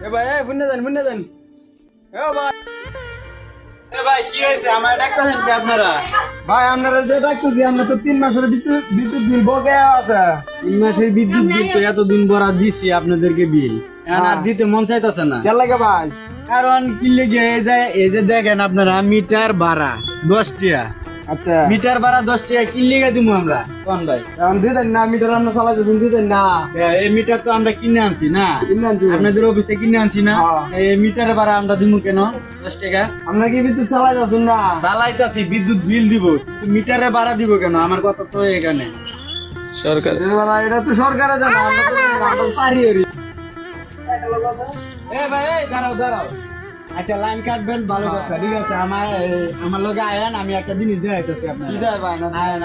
এ ভাই ফুন্না যান এ ভাই ভাই কি হয়েছে আমার ডাক্তারেন কি আপনারা ভাই আপনারা যে ডাকতেছি আমরা তো 3 মাসের বিদ্যুৎ বিল বকেয়া আছে 3 মাসের বিদ্যুৎ বিল তো এতদিন বড় দিছি আপনাদেরকে বিল আর দিতে মন চাইতাছে না কেন লাগে ভাই কারণ কি লেগে এই যে দেখেন আপনারা মিটার ভাড়া 10 টাকা আচ্ছা মিটার ভাড়া 10 টাকা কি লেগে দিমু আমরা কোন ভাই এখন দিতেন না মিটার আমরা চালাইতেছেন দিতেন না এই মিটার তো আমরা কিনে আনছি না আপনাদের অফিস থেকে কিনে আনছি না এই মিটারের ভাড়া আমরা দিমু কেন 10 টাকা আমরা কি বিদ্যুৎ চালাইতাছেন না চালাইতাছি বিদ্যুৎ বিল দিব মিটারের ভাড়া দিব কেন আমার কথা তো এখানে সরকার এটা তো সরকারে জানে আমরা তো আমরা সারি হরি এ ভাই দাঁড়াও একটা লাইন কাটবেন ভালো কথা ঠিক আছে আমার লগে আয়েন আমি একটা জিনিস দেখাইতেছি আপনার কি দেয় ভাই না আয়েন